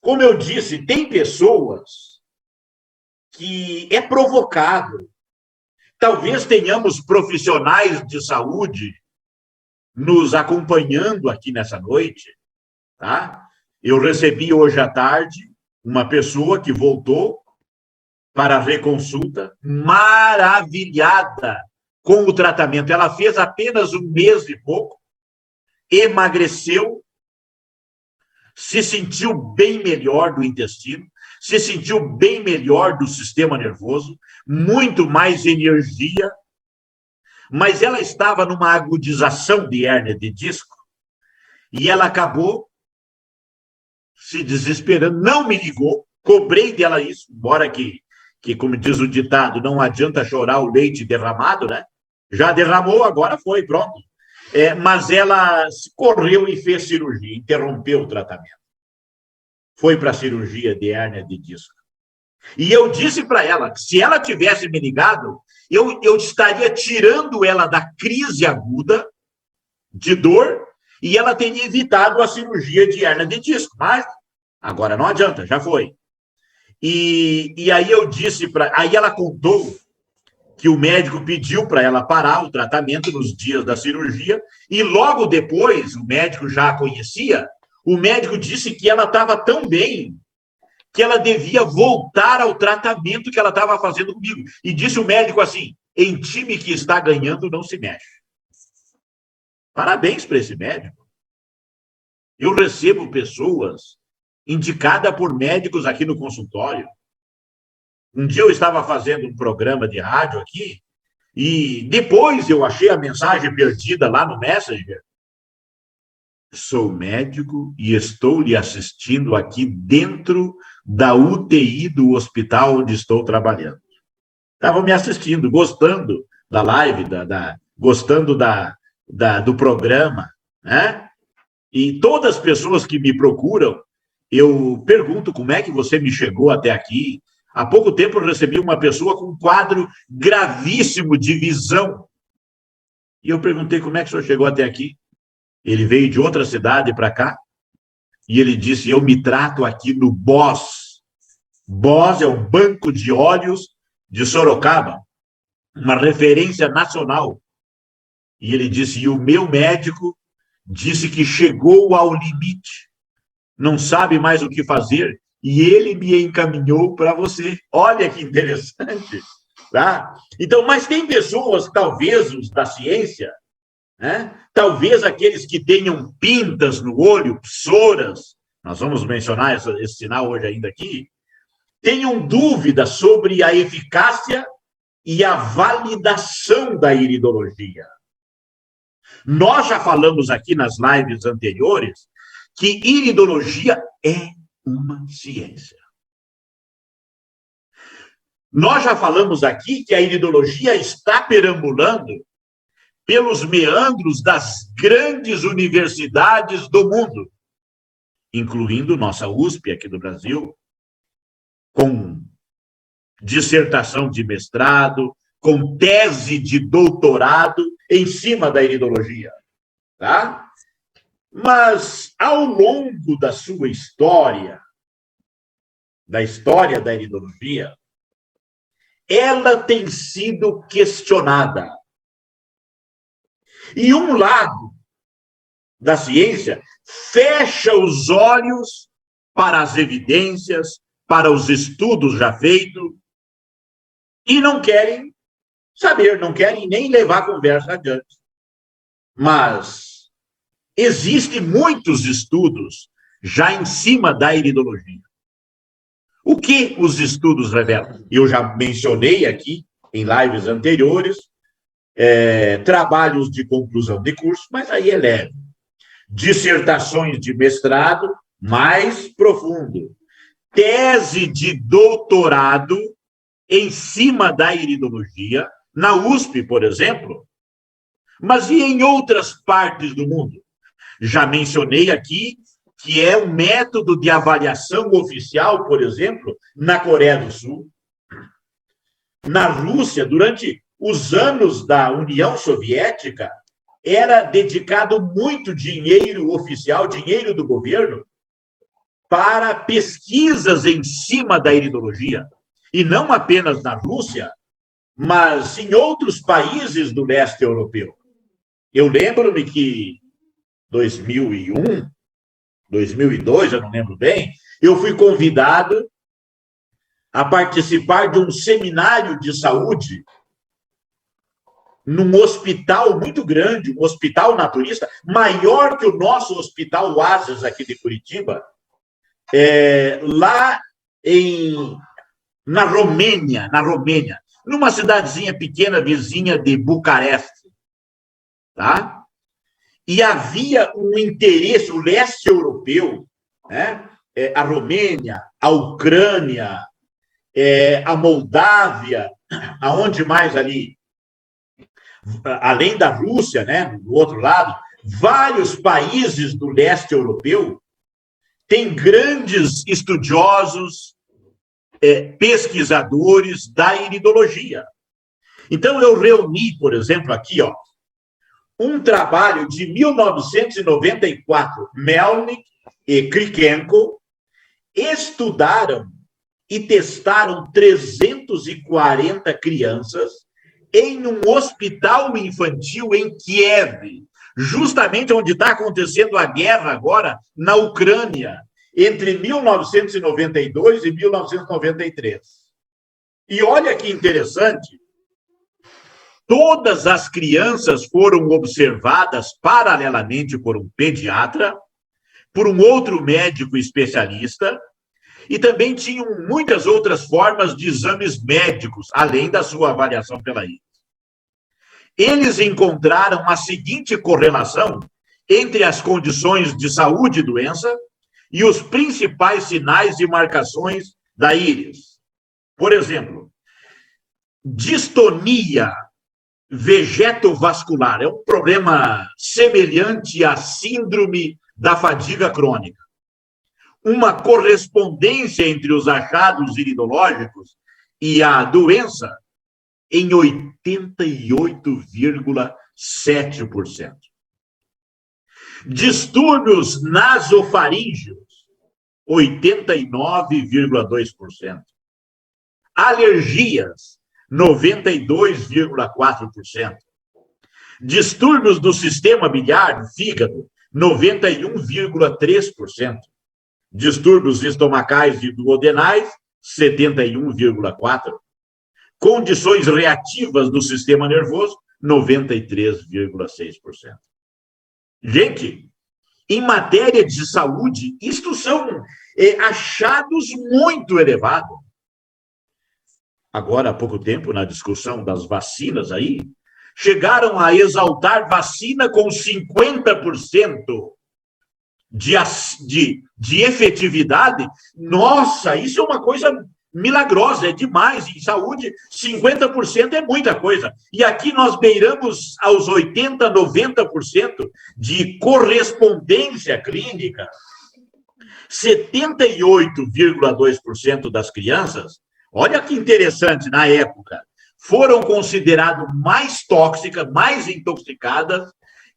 Como eu disse, tem pessoas que é provocado. Talvez tenhamos profissionais de saúde nos acompanhando aqui nessa noite, tá? Eu recebi hoje à tarde uma pessoa que voltou para a reconsulta, maravilhada com o tratamento. Ela fez apenas 1 mês e pouco, emagreceu, se sentiu bem melhor do intestino, se sentiu bem melhor do sistema nervoso, muito mais energia, mas ela estava numa agudização de hérnia de disco e ela acabou se desesperando, não me ligou, cobrei dela isso, embora que, como diz o ditado, não adianta chorar o leite derramado, né? Já derramou, agora foi, pronto. Mas ela correu e fez cirurgia, interrompeu o tratamento. Foi para a cirurgia de hérnia de disco. E eu disse para ela que se ela tivesse me ligado, eu estaria tirando ela da crise aguda de dor e ela teria evitado a cirurgia de hérnia de disco. Mas agora não adianta, já foi. E aí eu disse para... Aí ela contou que o médico pediu para ela parar o tratamento nos dias da cirurgia e logo depois, o médico já a conhecia, o médico disse que ela estava tão bem que ela devia voltar ao tratamento que ela estava fazendo comigo. E disse o médico assim, em time que está ganhando não se mexe. Parabéns para esse médico. Eu recebo pessoas indicadas por médicos aqui no consultório. Um dia eu estava fazendo um programa de rádio aqui e depois eu achei a mensagem perdida lá no Messenger. Sou médico e estou lhe assistindo aqui dentro da UTI do hospital onde estou trabalhando. Estavam me assistindo, gostando da live, gostando do programa, né? E todas as pessoas que me procuram, eu pergunto como é que você me chegou até aqui. Há pouco tempo eu recebi uma pessoa com um quadro gravíssimo de visão. E eu perguntei como é que o senhor chegou até aqui. Ele veio de outra cidade para cá e ele disse, eu me trato aqui no BOS. BOS é o Banco de Olhos de Sorocaba, uma referência nacional. E ele disse, e o meu médico disse que chegou ao limite, não sabe mais o que fazer, e ele me encaminhou para você. Olha que interessante, tá? Então, mas tem pessoas, talvez os da ciência, né? Talvez aqueles que tenham pintas no olho, psoras, nós vamos mencionar esse sinal hoje ainda aqui, tenham dúvidas sobre a eficácia e a validação da iridologia. Nós já falamos aqui nas lives anteriores que iridologia é uma ciência. Nós já falamos aqui que a iridologia está perambulando pelos meandros das grandes universidades do mundo, incluindo nossa USP aqui do Brasil, com dissertação de mestrado, com tese de doutorado em cima da iridologia, tá? Mas, ao longo da sua história, da história da iridologia, ela tem sido questionada. E um lado da ciência fecha os olhos para as evidências, para os estudos já feitos, e não querem saber, não querem nem levar a conversa adiante. Mas existem muitos estudos já em cima da iridologia. O que os estudos revelam? Eu já mencionei aqui em lives anteriores, trabalhos de conclusão de curso, mas aí é leve. Dissertações de mestrado, mais profundo. Tese de doutorado em cima da iridologia, na USP, por exemplo, mas e em outras partes do mundo? Já mencionei aqui que é um método de avaliação oficial, por exemplo, na Coreia do Sul, na Rússia, durante os anos da União Soviética, era dedicado muito dinheiro oficial, dinheiro do governo, para pesquisas em cima da iridologia, e não apenas na Rússia, mas em outros países do leste europeu. Eu lembro-me que 2001, 2002, eu não lembro bem, eu fui convidado a participar de um seminário de saúde num hospital muito grande, um hospital naturista, maior que o nosso Hospital Oasis aqui de Curitiba, lá na Romênia, numa cidadezinha pequena vizinha de Bucareste, tá? E havia um interesse, o leste europeu, né? A Romênia, a Ucrânia, a Moldávia, aonde mais ali? Além da Rússia, né? Do outro lado, vários países do leste europeu têm grandes estudiosos, pesquisadores da iridologia. Então, eu reuni, por exemplo, aqui, ó, um trabalho de 1994, Melnik e Krikenko estudaram e testaram 340 crianças em um hospital infantil em Kiev, justamente onde está acontecendo a guerra agora na Ucrânia, entre 1992 e 1993. E olha que interessante, todas as crianças foram observadas paralelamente por um pediatra, por um outro médico especialista, e também tinham muitas outras formas de exames médicos, além da sua avaliação pela íris. Eles encontraram a seguinte correlação entre as condições de saúde e doença e os principais sinais e marcações da íris. Por exemplo, distonia vegetovascular é um problema semelhante à síndrome da fadiga crônica. Uma correspondência entre os achados iridológicos e a doença em 88,7%. Distúrbios nasofaríngeos, 89,2%. Alergias, 92,4%. Distúrbios do sistema biliar, fígado, 91,3%. Distúrbios estomacais e duodenais, 71,4%. Condições reativas do sistema nervoso, 93,6%. Gente, em matéria de saúde, isto são achados muito elevados. Agora, há pouco tempo, na discussão das vacinas aí, chegaram a exaltar vacina com 50% de efetividade. Nossa, isso é uma coisa milagrosa, é demais. Em saúde, 50% é muita coisa. E aqui nós beiramos aos 80%, 90% de correspondência clínica. 78,2% das crianças, olha que interessante, na época, foram consideradas mais tóxicas, mais intoxicadas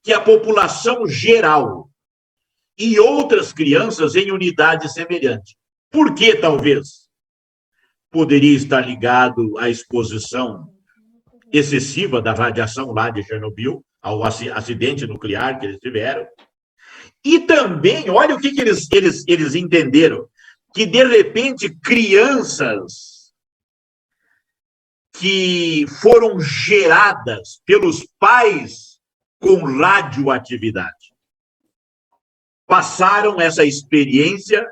que a população geral e outras crianças em unidade semelhante. Por que, talvez? Poderia estar ligado à exposição excessiva da radiação lá de Chernobyl, ao acidente nuclear que eles tiveram. E também, olha o que eles entenderam, que, de repente, crianças que foram geradas pelos pais com radioatividade passaram essa experiência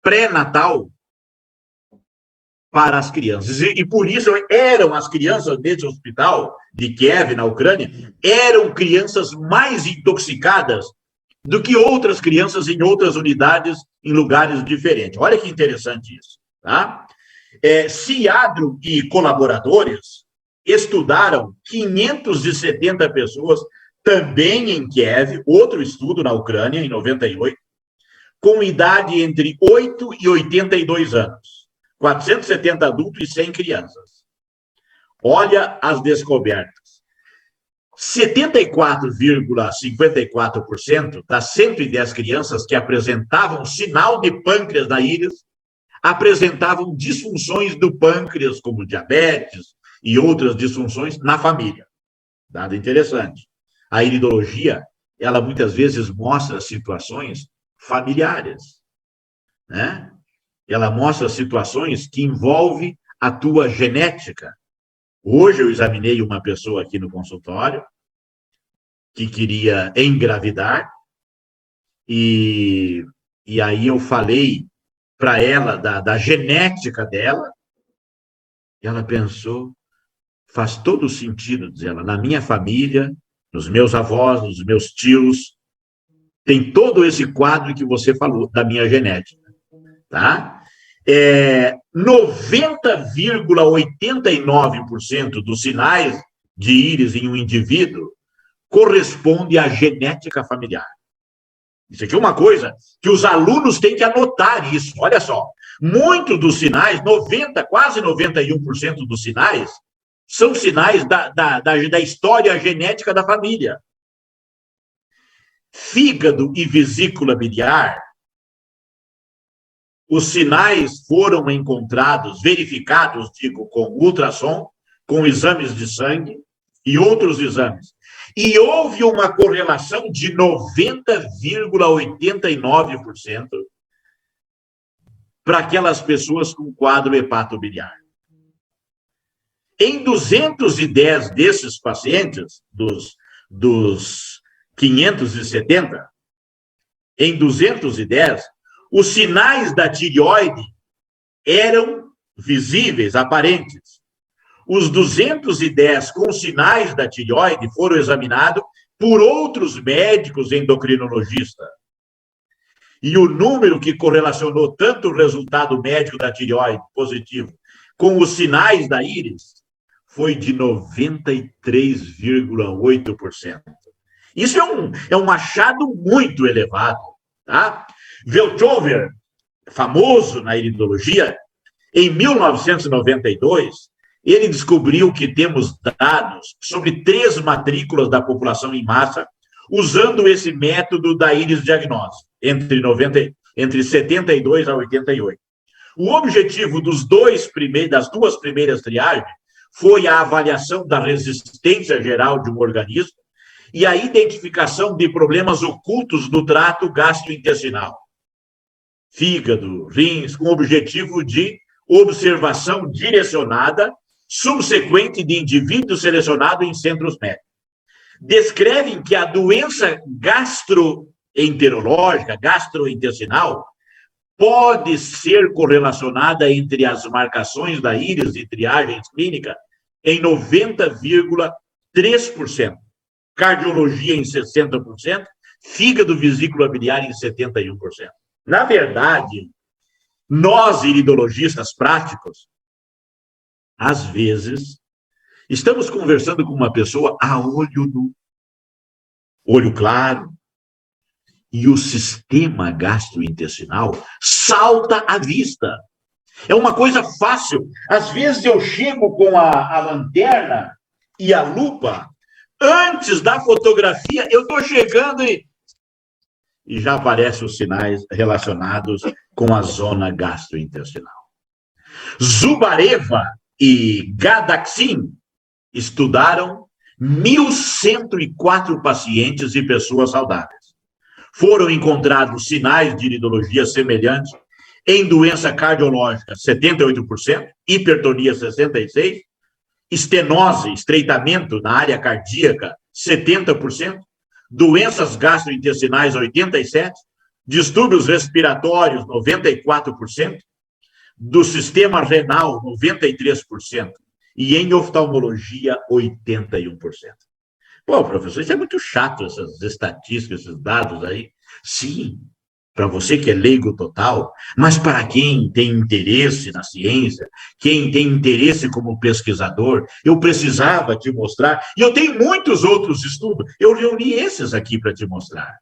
pré-natal para as crianças. E por isso eram as crianças desse hospital de Kiev, na Ucrânia, eram crianças mais intoxicadas do que outras crianças em outras unidades em lugares diferentes. Olha que interessante isso, tá? Ciadro e colaboradores estudaram 570 pessoas também em Kiev, outro estudo na Ucrânia, em 98, com idade entre 8 e 82 anos. 470 adultos e 100 crianças. Olha as descobertas. 74,54% das 110 crianças que apresentavam sinal de pâncreas na íris apresentavam disfunções do pâncreas, como diabetes e outras disfunções na família. Dado interessante. A iridologia, ela muitas vezes mostra situações familiares, né? Ela mostra situações que envolvem a tua genética. Hoje eu examinei uma pessoa aqui no consultório que queria engravidar e aí eu falei para ela da genética dela e ela pensou, faz todo sentido, diz ela, na minha família, nos meus avós, nos meus tios, tem todo esse quadro que você falou da minha genética, tá? 90,89% dos sinais de íris em um indivíduo corresponde à genética familiar. Isso aqui é uma coisa que os alunos têm que anotar isso. Olha só, muitos dos sinais, quase 91% dos sinais, são sinais da história genética da família. Fígado e vesícula biliar, os sinais foram encontrados, verificados, digo, com ultrassom, com exames de sangue e outros exames. E houve uma correlação de 90,89% para aquelas pessoas com quadro hepatobiliar. Em 210 desses pacientes, dos 570, em 210, os sinais da tireoide eram visíveis, aparentes. Os 210 com sinais da tireoide foram examinados por outros médicos endocrinologistas. E o número que correlacionou tanto o resultado médico da tireoide positivo com os sinais da íris foi de 93,8%. Isso é um achado muito elevado, tá? Velthover, famoso na iridologia, em 1992, ele descobriu que temos dados sobre 3 matrículas da população em massa usando esse método da íris diagnóstico, entre 72 a 88. O objetivo das 2 primeiras triagens foi a avaliação da resistência geral de um organismo e a identificação de problemas ocultos do trato gastrointestinal, fígado, rins, com o objetivo de observação direcionada subsequente de indivíduos selecionados em centros médicos. Descrevem que a doença gastroenterológica, gastrointestinal, pode ser correlacionada entre as marcações da íris e triagens clínicas em 90,3%, cardiologia em 60%, fígado, vesícula biliar em 71%. Na verdade, nós, iridologistas práticos, às vezes, estamos conversando com uma pessoa a olho nu, olho claro, e o sistema gastrointestinal salta à vista. É uma coisa fácil. Às vezes eu chego com a lanterna e a lupa, antes da fotografia, eu estou chegando e já aparecem os sinais relacionados com a zona gastrointestinal. Zubareva e Gadaxin estudaram 1.104 pacientes e pessoas saudáveis. Foram encontrados sinais de iridologia semelhantes em doença cardiológica, 78%, hipertonia, 66%, estenose, estreitamento na área cardíaca, 70%, doenças gastrointestinais, 87%, distúrbios respiratórios, 94%, do sistema renal, 93%, e em oftalmologia, 81%. Pô, professor, isso é muito chato, essas estatísticas, esses dados aí. Sim, para você que é leigo total, mas para quem tem interesse na ciência, quem tem interesse como pesquisador, eu precisava te mostrar, e eu tenho muitos outros estudos, eu reuni esses aqui para te mostrar.